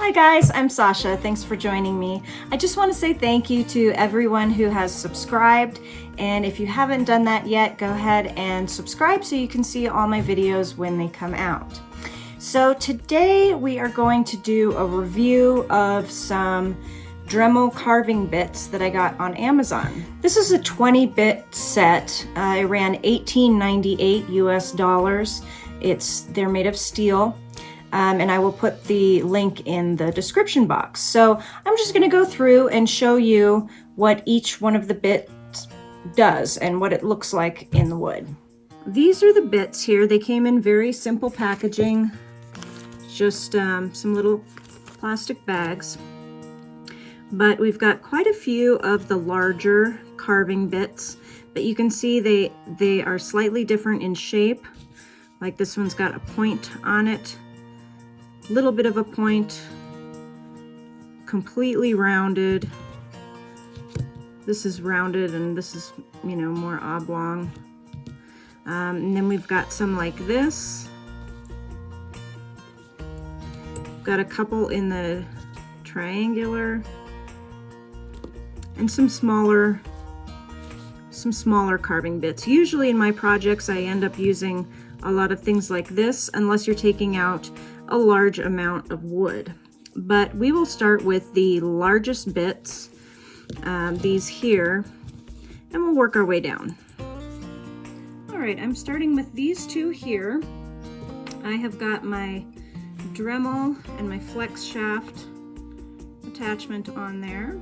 Hi guys, I'm Sasha. Thanks for joining me. I just want to say thank you to everyone who has subscribed, and if you haven't done that yet, go ahead and subscribe so you can see all my videos when they come out. So today we are going to do a review of some Dremel carving bits that I got on Amazon. This is a 20-bit set. I ran $18.98 US. They're made of steel. And I will put the link in the description box. So I'm just going to go through and show you what each one of the bits does and what it looks like in the wood. These are the bits here. They came in very simple packaging, just some little plastic bags. But we've got quite a few of the larger carving bits, but you can see they are slightly different in shape. Like this one's got a point on it. Little bit of a point, completely rounded. This is rounded and this is, more oblong. And then we've got some like this. Got a couple in the triangular and some smaller carving bits. Usually in my projects I end up using a lot of things like this unless you're taking out a large amount of wood. But we will start with the largest bits, these here, and we'll work our way down. All right, I'm starting with these two here. I have got my Dremel and my flex shaft attachment on there.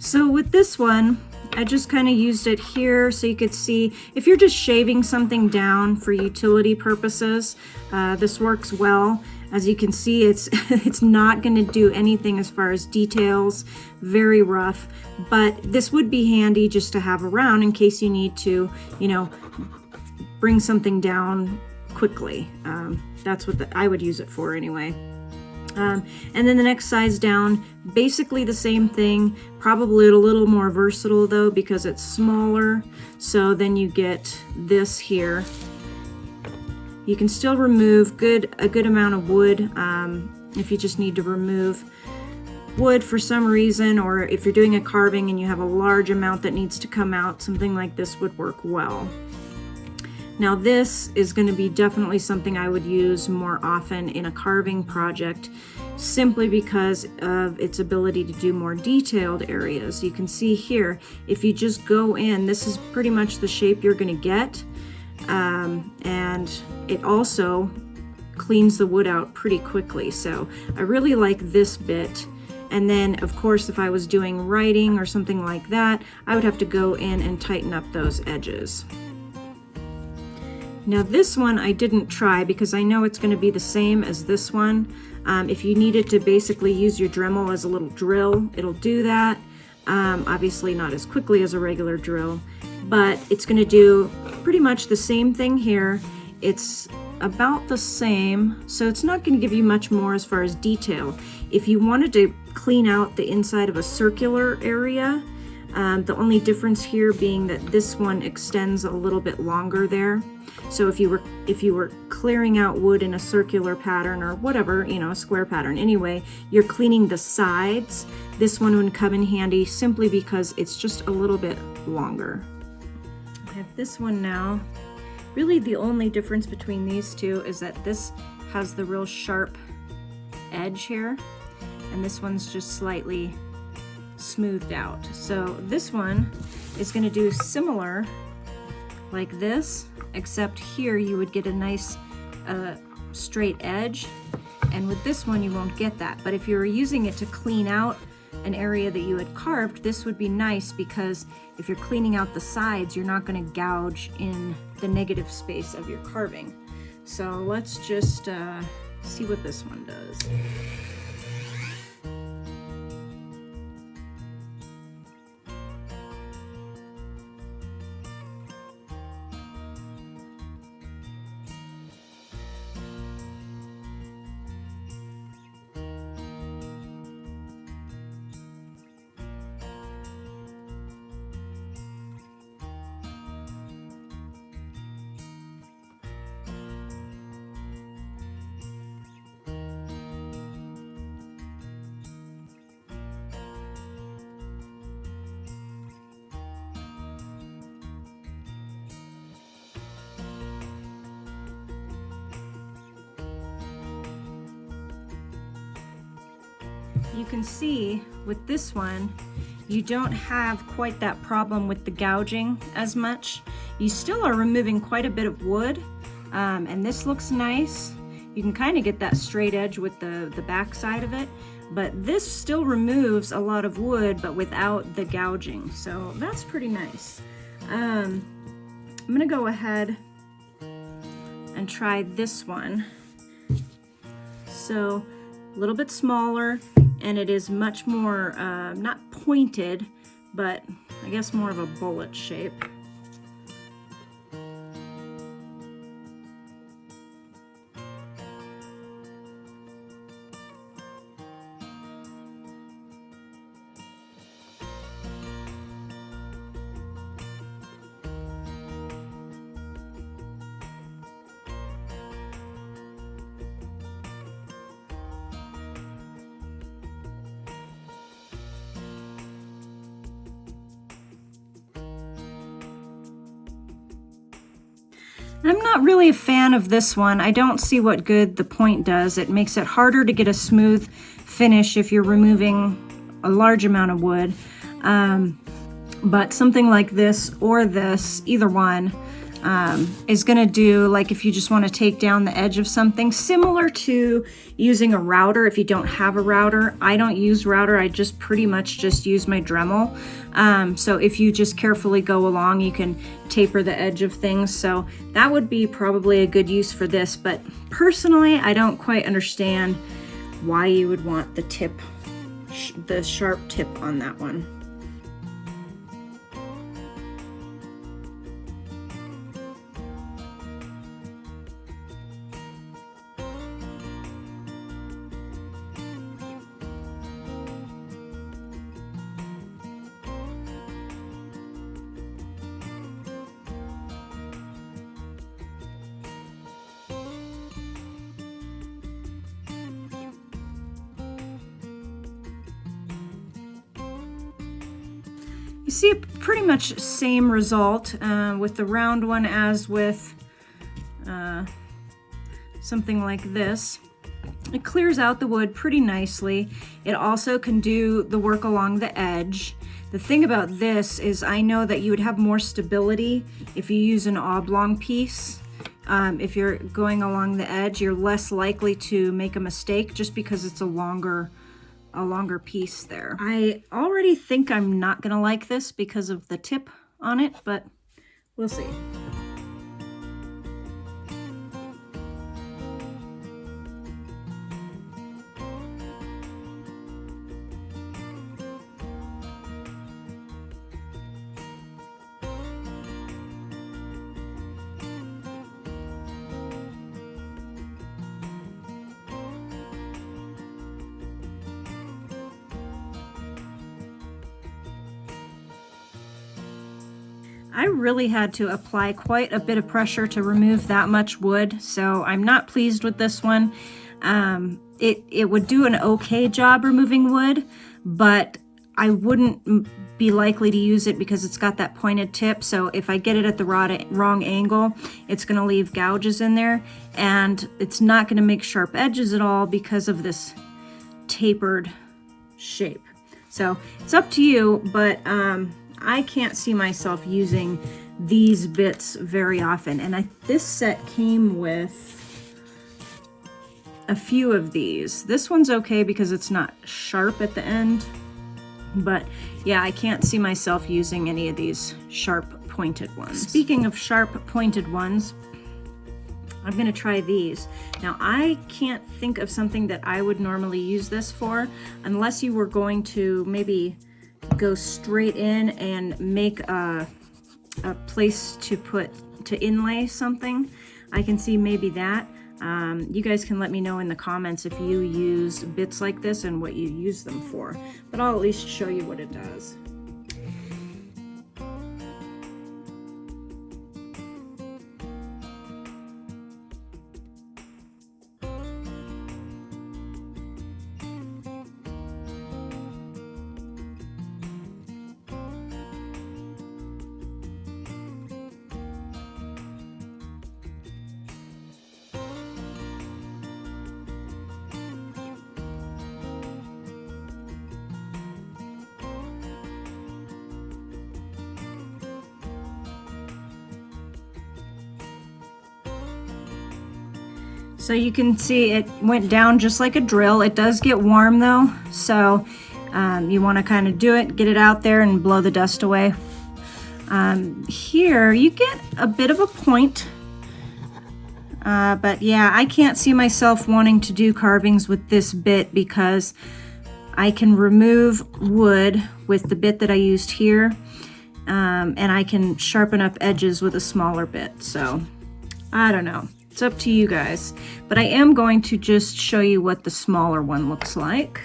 So with this one, I just kind of used it here so you could see if you're just shaving something down for utility purposes, this works well. As you can see, it's not going to do anything as far as details, very rough, but this would be handy just to have around in case you need to, bring something down quickly. That's what I would use it for anyway. And then the next size down, basically the same thing, probably a little more versatile though because it's smaller. So then you get this here. You can still remove a good amount of wood if you just need to remove wood for some reason, or if you're doing a carving and you have a large amount that needs to come out, something like this would work well. Now this is going to be definitely something I would use more often in a carving project, simply because of its ability to do more detailed areas. You can see here, if you just go in, this is pretty much the shape you're going to get, and it also cleans the wood out pretty quickly. So I really like this bit, And then, of course, if I was doing writing or something like that, I would have to go in and tighten up those edges. Now this one I didn't try because I know it's going to be the same as this one. If you needed to basically use your Dremel as a little drill, it'll do that. Obviously not as quickly as a regular drill, but it's going to do pretty much the same thing here. It's about the same, so it's not going to give you much more as far as detail. If you wanted to clean out the inside of a circular area, the only difference here being that this one extends a little bit longer there. So if you were clearing out wood in a circular pattern or whatever, you know, a square pattern anyway, you're cleaning the sides. This one would come in handy simply because it's just a little bit longer. I have this one now. Really the only difference between these two is that this has the real sharp edge here, and this one's just slightly smoothed out. So this one is going to do similar like this, except here you would get a nice straight edge, and with this one you won't get that. But if you were using it to clean out an area that you had carved, this would be nice because if you're cleaning out the sides, you're not going to gouge in the negative space of your carving. So let's just see what this one does. You can see with this one, you don't have quite that problem with the gouging as much. You still are removing quite a bit of wood, and this looks nice. You can kind of get that straight edge with the back side of it, but this still removes a lot of wood, but without the gouging. So that's pretty nice. I'm gonna go ahead and try this one. So a little bit smaller, and it is much more, not pointed, but I guess more of a bullet shape. I'm not really a fan of this one. I don't see what good the point does. It makes it harder to get a smooth finish if you're removing a large amount of wood. But something like this or this, either one, is gonna do, like if you just wanna take down the edge of something, similar to using a router. If you don't have a router, I don't use router, I just pretty much just use my Dremel. So if you just carefully go along, you can taper the edge of things. So that would be probably a good use for this, but personally, I don't quite understand why you would want the tip, the sharp tip on that one. You see a pretty much same result with the round one as with something like this. It clears out the wood pretty nicely. It also can do the work along the edge. The thing about this is I know that you would have more stability if you use an oblong piece. If you're going along the edge, you're less likely to make a mistake just because it's a longer a longer piece there. I already think I'm not gonna like this because of the tip on it, but we'll see. I really had to apply quite a bit of pressure to remove that much wood, so I'm not pleased with this one. It would do an okay job removing wood, but I wouldn't be likely to use it because it's got that pointed tip. So if I get it at the wrong angle, it's going to leave gouges in there, and it's not going to make sharp edges at all because of this tapered shape. So it's up to you, but I can't see myself using these bits very often. And this set came with a few of these. This one's okay because it's not sharp at the end, but yeah, I can't see myself using any of these sharp pointed ones. Speaking of sharp pointed ones, I'm gonna try these. Now, I can't think of something that I would normally use this for, unless you were going to maybe go straight in and make a place to inlay something. I can see maybe that. You guys can let me know in the comments if you use bits like this and what you use them for, but I'll at least show you what it does. So you can see it went down just like a drill. It does get warm though, so you want to kind of do it, get it out there and blow the dust away. Here you get a bit of a point, but yeah, I can't see myself wanting to do carvings with this bit because I can remove wood with the bit that I used here, and I can sharpen up edges with a smaller bit. So I don't know. It's up to you guys, but I am going to just show you what the smaller one looks like.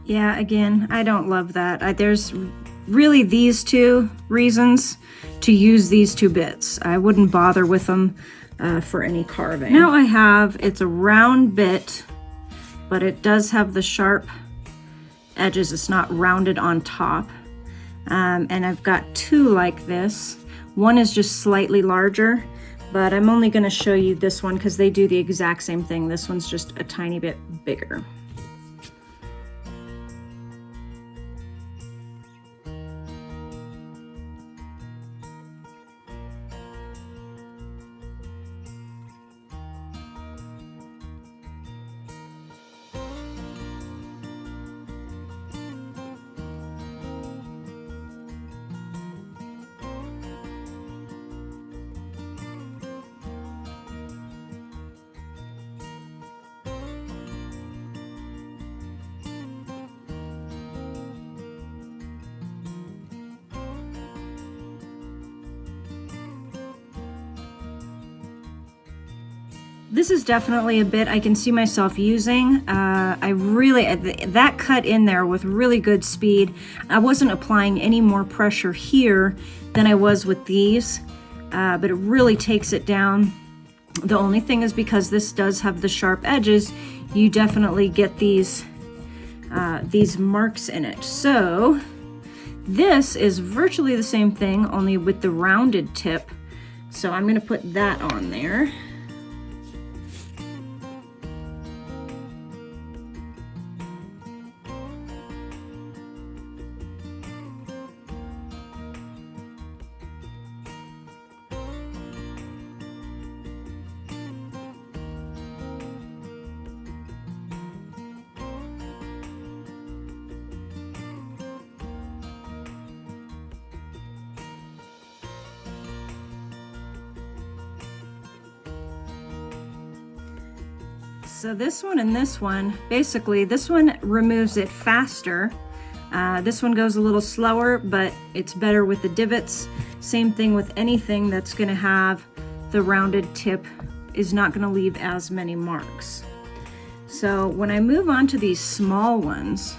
Yeah, again, I don't love that. There's really these two reasons to use these two bits. I wouldn't bother with them for any carving. Now I have, it's a round bit, but it does have the sharp edges. It's not rounded on top. And I've got two like this. One is just slightly larger, but I'm only going to show you this one because they do the exact same thing. This one's just a tiny bit bigger. This is definitely a bit I can see myself using. That cut in there with really good speed. I wasn't applying any more pressure here than I was with these, but it really takes it down. The only thing is, because this does have the sharp edges, you definitely get these marks in it. So this is virtually the same thing, only with the rounded tip. So I'm going to put that on there. So this one and this one, basically this one removes it faster. This one goes a little slower, but it's better with the divots. Same thing with anything that's going to have the rounded tip, is not going to leave as many marks. So when I move on to these small ones,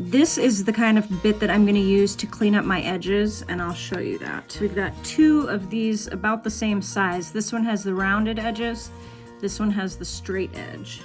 this is the kind of bit that I'm going to use to clean up my edges, and I'll show you that. We've got two of these about the same size. This one has the rounded edges. This one has the straight edge.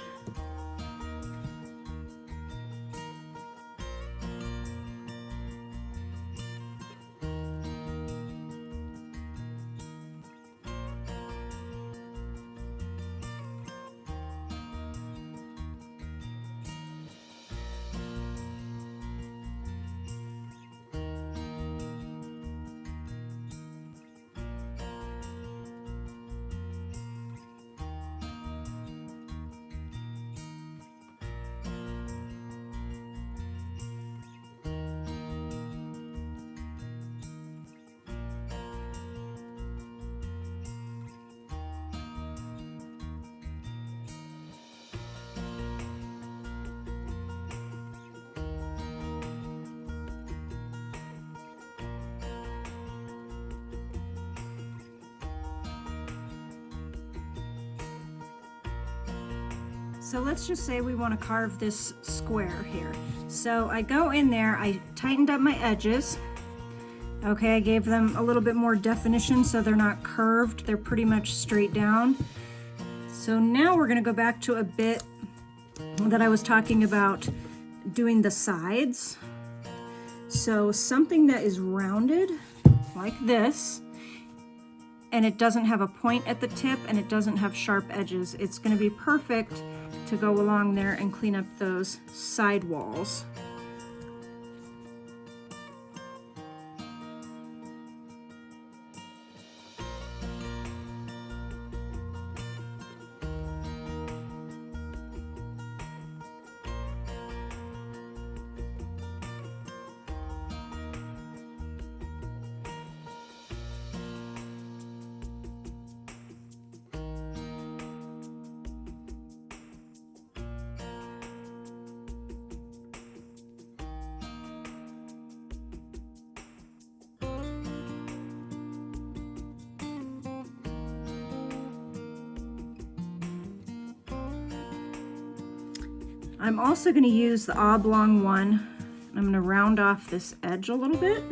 So let's just say we want to carve this square here. So I go in there, I tightened up my edges. Okay, I gave them a little bit more definition so they're not curved, they're pretty much straight down. So now we're going to go back to a bit that I was talking about doing the sides. So something that is rounded like this, and it doesn't have a point at the tip and it doesn't have sharp edges. It's going to be perfect to go along there and clean up those side walls. I'm also going to use the oblong one. I'm going to round off this edge a little bit.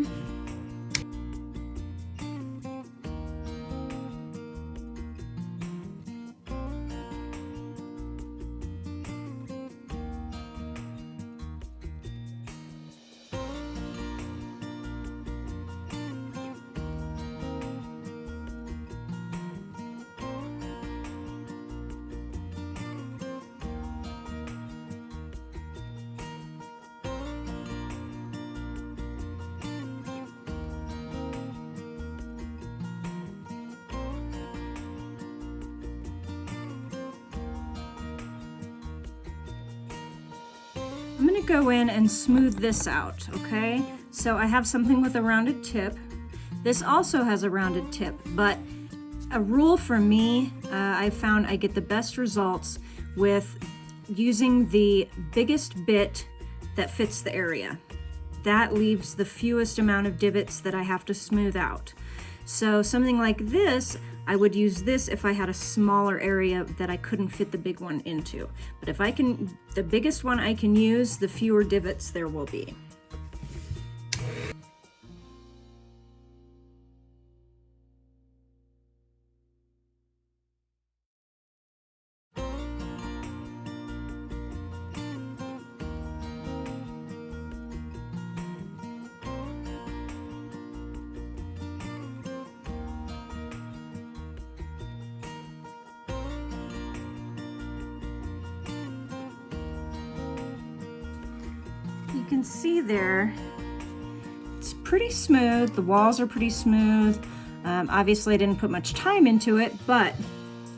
I'm going to go in and smooth this out, okay? So I have something with a rounded tip. This also has a rounded tip, but a rule for me, I found I get the best results with using the biggest bit that fits the area. That leaves the fewest amount of divots that I have to smooth out. So something like this, I would use this if I had a smaller area that I couldn't fit the big one into. But if I can, the biggest one I can use, the fewer divots there will be. You can see there, it's pretty smooth. The walls are pretty smooth. Obviously I didn't put much time into it, but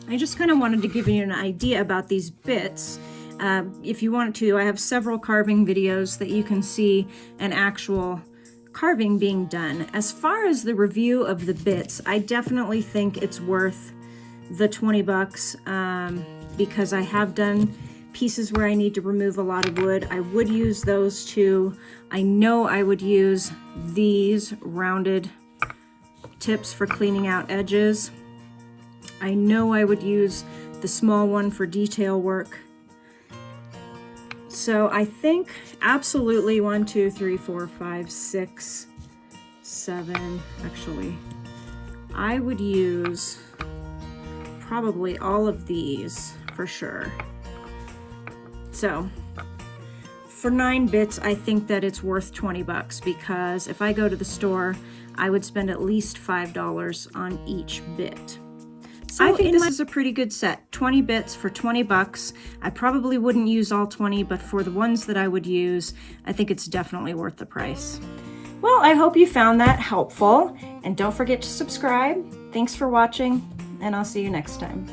I just kind of wanted to give you an idea about these bits. If you want to, I have several carving videos that you can see an actual carving being done. As far as the review of the bits, I definitely think it's worth the 20 bucks because I have done pieces where I need to remove a lot of wood. I would use those too. I know I would use these rounded tips for cleaning out edges. I know I would use the small one for detail work. So I think absolutely 1, 2, 3, 4, 5, 6, 7, actually, I would use probably all of these for sure. So for 9 bits, I think that it's worth 20 bucks because if I go to the store, I would spend at least $5 on each bit. So I think this is a pretty good set. 20 bits for 20 bucks. I probably wouldn't use all 20, but for the ones that I would use, I think it's definitely worth the price. Well, I hope you found that helpful, and don't forget to subscribe. Thanks for watching, and I'll see you next time.